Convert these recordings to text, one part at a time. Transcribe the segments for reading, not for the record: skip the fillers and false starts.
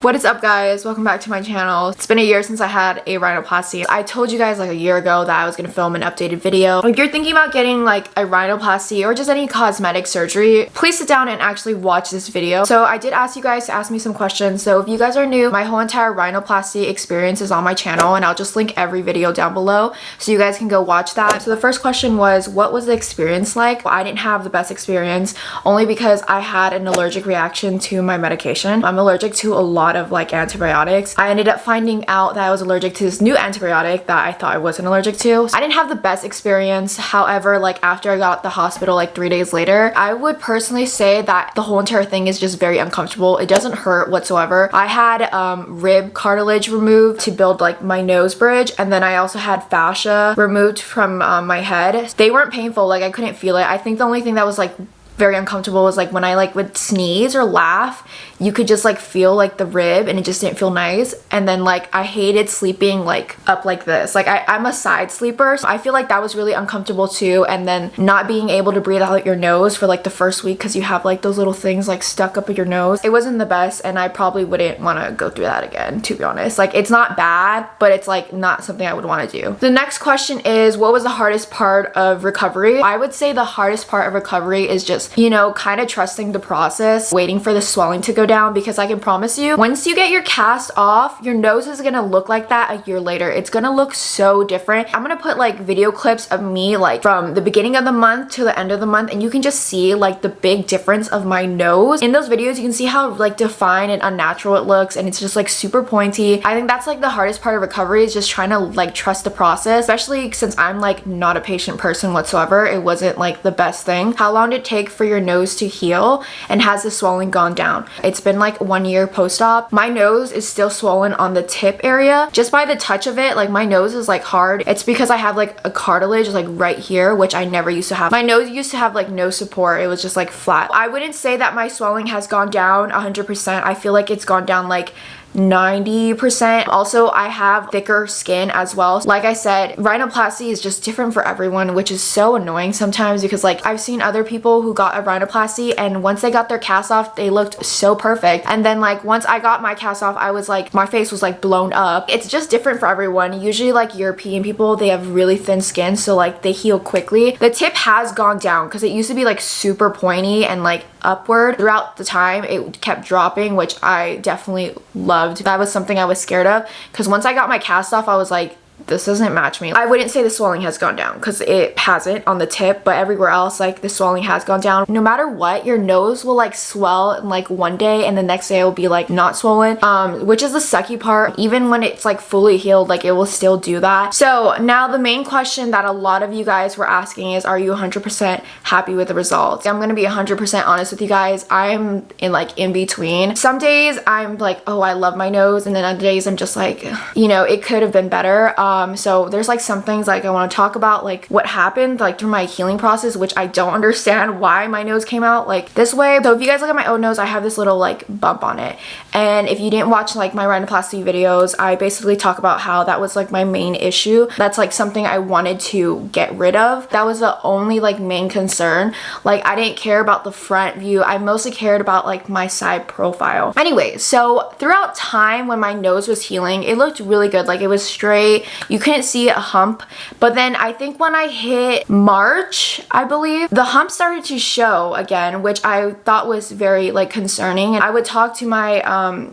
What is up, guys? Welcome back to my channel. It's been a year since I had a rhinoplasty. I told you guys like a year ago that I was gonna film an updated video. If you're thinking about getting like a rhinoplasty or just any cosmetic surgery, please sit down and actually watch this video. So I did ask you guys to ask me some questions. So if you guys are new, my whole entire rhinoplasty experience is on my channel and I'll just link every video down below so you guys can go watch that. So the first question was, what was the experience like? Well, I didn't have the best experience only because I had an allergic reaction to my medication. I'm allergic to a lot of like antibiotics. I ended up finding out that I was allergic to this new antibiotic that I thought I wasn't allergic to. I didn't have the best experience. However, like after I got the hospital like 3 days later, I would personally say that the whole entire thing is just very uncomfortable. It doesn't hurt whatsoever. I had rib cartilage removed to build like my nose bridge, and then I also had fascia removed from my head. They weren't painful, like I couldn't feel it. I think the only thing that was like very uncomfortable was like when I like would sneeze or laugh, you could just like feel like the rib and it just didn't feel nice. And then like I hated sleeping like up like this. Like I'm a side sleeper, so I feel like that was really uncomfortable too. And then not being able to breathe out your nose for like the first week because you have like those little things like stuck up in your nose. It wasn't the best, and I probably wouldn't want to go through that again, to be honest. Like it's not bad, but it's like not something I would want to do. The next question is, what was the hardest part of recovery? I would say the hardest part of recovery is just, you know, kind of trusting the process, waiting for the swelling to go down, because I can promise you, once you get your cast off, your nose is gonna look like that a year later. It's gonna look so different. I'm gonna put like video clips of me like from the beginning of the month to the end of the month, and you can just see like the big difference of my nose. In those videos, you can see how like defined and unnatural it looks, and it's just like super pointy. I think that's like the hardest part of recovery, is just trying to like trust the process, especially since I'm like not a patient person whatsoever. It wasn't like the best thing. How long did it take for your nose to heal, and has the swelling gone down? It's been like 1 year post-op. My nose is still swollen on the tip area. Just by the touch of it, like my nose is like hard. It's because I have like a cartilage like right here, which I never used to have. My nose used to have like no support. It was just like flat. I wouldn't say that my swelling has gone down 100%. I feel like it's gone down like 90%. Also, I have thicker skin as well. Like I said, rhinoplasty is just different for everyone, which is so annoying sometimes, because like I've seen other people who got a rhinoplasty and once they got their cast off, they looked so perfect. And then like once I got my cast off, I was like, my face was like blown up. It's just different for everyone. Usually like European people, they have really thin skin, so like they heal quickly. The tip has gone down because it used to be like super pointy and like upward. Throughout the time, it kept dropping, which I definitely loved. That was something I was scared of, because once I got my cast off, I was like, this doesn't match me. I wouldn't say the swelling has gone down, because it hasn't on the tip, but everywhere else like the swelling has gone down. No matter what, your nose will like swell in like one day and the next day it will be like not swollen, which is the sucky part. Even when it's like fully healed, like it will still do that. So now the main question that a lot of you guys were asking is, are you 100% happy with the results? I'm gonna be 100% honest with you guys. I'm in between. Some days I'm like, oh, I love my nose, and then other days I'm just like, you know, it could have been better. So there's like some things like I want to talk about, like what happened like through my healing process, which I don't understand why my nose came out like this way. So if you guys look at my own nose, I have this little like bump on it, and if you didn't watch like my rhinoplasty videos, I basically talk about how that was like my main issue. That's like something I wanted to get rid of. That was the only like main concern. Like I didn't care about the front view. I mostly cared about like my side profile. Anyway, so throughout time when my nose was healing, it looked really good. Like it was straight. You couldn't see a hump. But then I think when I hit March, I believe, the hump started to show again, which I thought was very like concerning. And I would talk to my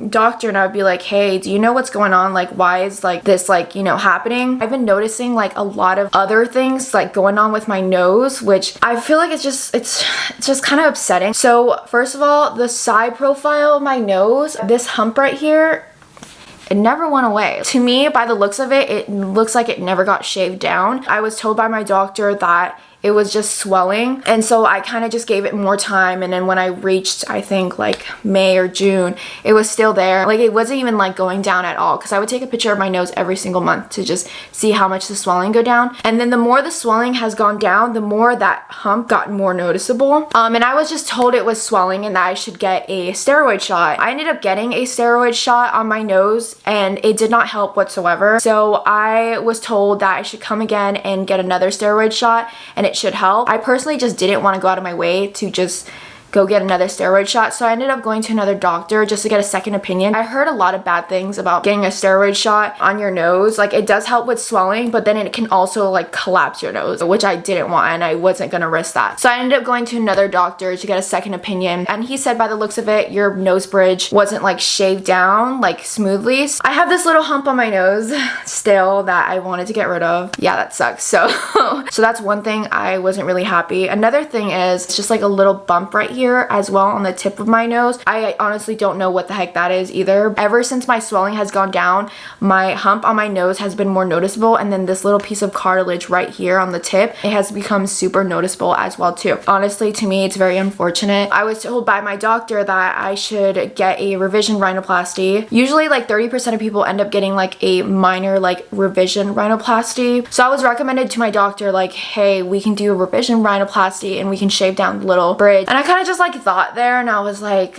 doctor and I would be like, hey, do you know what's going on? Like why is like this like, you know, happening? I've been noticing like a lot of other things like going on with my nose, which I feel like it's just kind of upsetting. So first of all, the side profile of my nose, this hump right here, it never went away. To me, by the looks of it, it looks like it never got shaved down. I was told by my doctor that it was just swelling, and so I kind of just gave it more time, and then when I reached, I think like May or June, it was still there. Like it wasn't even like going down at all, because I would take a picture of my nose every single month to just see how much the swelling go down. And then the more the swelling has gone down, the more that hump got more noticeable. And I was just told it was swelling and that I should get a steroid shot. I ended up getting a steroid shot on my nose and it did not help whatsoever. So I was told that I should come again and get another steroid shot, and it should help. I personally just didn't want to go out of my way to just go get another steroid shot. So I ended up going to another doctor just to get a second opinion. I heard a lot of bad things about getting a steroid shot on your nose. Like, it does help with swelling, but then it can also like collapse your nose, which I didn't want, and I wasn't gonna risk that. So I ended up going to another doctor to get a second opinion, and he said by the looks of it, your nose bridge wasn't like shaved down like smoothly. I have this little hump on my nose still that I wanted to get rid of. Yeah, that sucks. So that's one thing I wasn't really happy. Another thing is it's just like a little bump right here as well on the tip of my nose. I honestly don't know what the heck that is either. Ever since my swelling has gone down, my hump on my nose has been more noticeable, and then this little piece of cartilage right here on the tip, it has become super noticeable as well too. Honestly, to me, it's very unfortunate. I was told by my doctor that I should get a revision rhinoplasty. Usually like 30% of people end up getting like a minor like revision rhinoplasty. So I was recommended to my doctor like, hey, we can do a revision rhinoplasty and we can shave down the little bridge. And I kind of just like thought there, and I was like,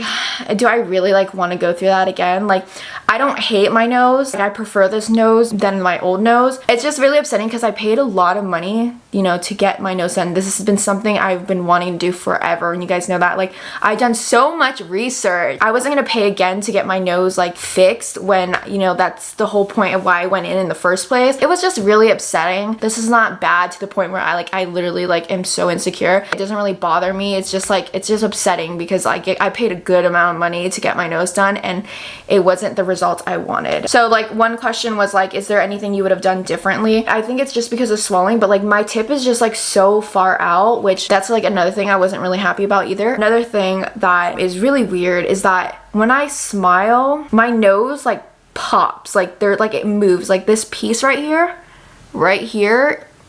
do I really like want to go through that again? Like, I don't hate my nose. Like, I prefer this nose than my old nose. It's just really upsetting because I paid a lot of money, you know, to get my nose done. This has been something I've been wanting to do forever, and you guys know that. Like, I've done so much research. I wasn't gonna pay again to get my nose like fixed when, you know, that's the whole point of why I went in the first place. It was just really upsetting. This is not bad to the point where I literally like am so insecure. It doesn't really bother me. It's just like, it's just upsetting because I paid a good amount of money to get my nose done, and it wasn't the results I wanted. So like, one question was like, is there anything you would have done differently? I think it's just because of swelling, but like my tip is just like so far out, which that's like another thing I wasn't really happy about either. Another thing that is really weird is that when I smile, my nose like pops, like it moves. Like this piece right here,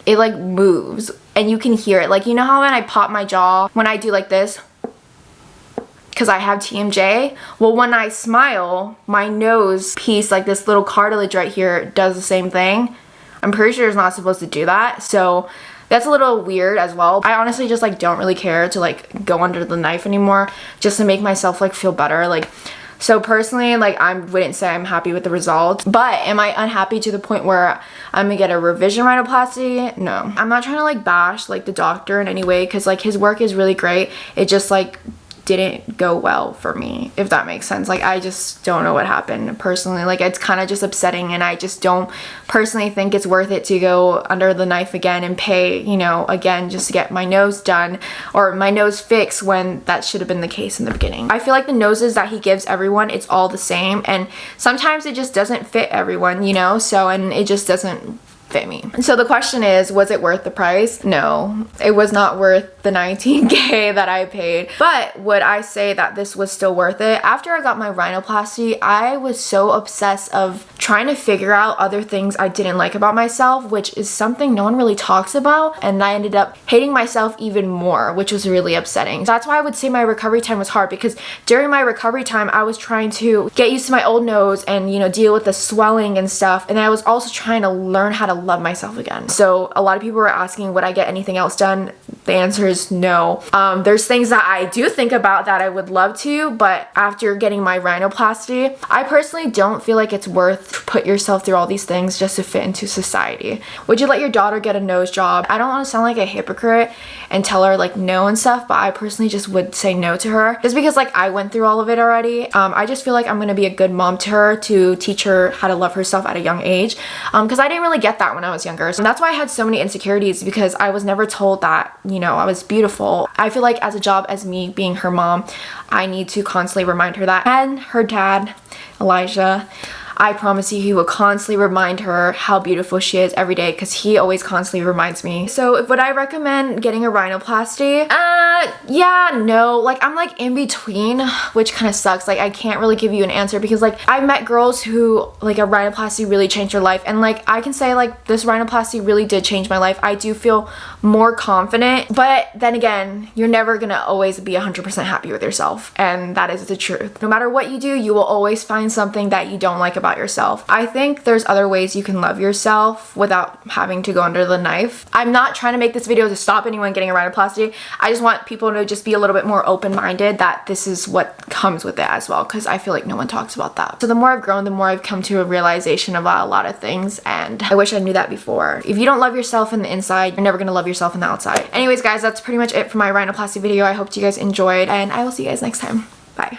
it like moves, and you can hear it. Like, you know how when I pop my jaw, when I do like this, because I have TMJ, well, when I smile, my nose piece, like this little cartilage right here, does the same thing. I'm pretty sure it's not supposed to do that, so that's a little weird as well. I honestly just like don't really care to like go under the knife anymore, just to make myself like feel better. Like, so personally, like, I wouldn't say I'm happy with the results, but am I unhappy to the point where I'm gonna get a revision rhinoplasty? No. I'm not trying to like bash like the doctor in any way, because like his work is really great. It just like didn't go well for me, if that makes sense. Like, I just don't know what happened personally. Like, it's kind of just upsetting, and I just don't personally think it's worth it to go under the knife again and pay, you know, again, just to get my nose done or my nose fixed, when that should have been the case in the beginning. I feel like the noses that he gives everyone, it's all the same, and sometimes it just doesn't fit everyone, you know, so, and it just doesn't fit me. So the question is, was it worth the price? No, it was not worth the $19K that I paid. But would I say that this was still worth it? After I got my rhinoplasty, I was so obsessed of trying to figure out other things I didn't like about myself, which is something no one really talks about, and I ended up hating myself even more, which was really upsetting. So that's why I would say my recovery time was hard, because during my recovery time, I was trying to get used to my old nose and, you know, deal with the swelling and stuff, and I was also trying to learn how to love myself again. So a lot of people were asking, would I get anything else done? The answer is no. There's things that I do think about that I would love to, but after getting my rhinoplasty, I personally don't feel like it's worth to put yourself through all these things just to fit into society. Would you let your daughter get a nose job? I don't want to sound like a hypocrite and tell her like no and stuff, but I personally just would say no to her, just because like I went through all of it already. I just feel like I'm gonna be a good mom to her, to teach her how to love herself at a young age, because I didn't really get that when I was younger. So that's why I had so many insecurities, because I was never told that, you know, I was beautiful. I feel like as a job, as me being her mom, I need to constantly remind her that. And her dad, Elijah, I promise you, he will constantly remind her how beautiful she is every day, because he always constantly reminds me. So would I recommend getting a rhinoplasty? Yeah, no. Like, I'm like in between, which kind of sucks. Like, I can't really give you an answer, because like I've met girls who like a rhinoplasty really changed their life, and like I can say like this rhinoplasty really did change my life. I do feel more confident, but then again, you're never gonna always be 100% happy with yourself, and that is the truth. No matter what you do, you will always find something that you don't like about about yourself. I think there's other ways you can love yourself without having to go under the knife. I'm not trying to make this video to stop anyone getting a rhinoplasty. I just want people to just be a little bit more open-minded that this is what comes with it as well, because I feel like no one talks about that. So the more I've grown, the more I've come to a realization about a lot of things, and I wish I knew that before. If you don't love yourself in the inside, you're never gonna love yourself in the outside. Anyways, guys, that's pretty much it for my rhinoplasty video. I hope you guys enjoyed, and I will see you guys next time. Bye.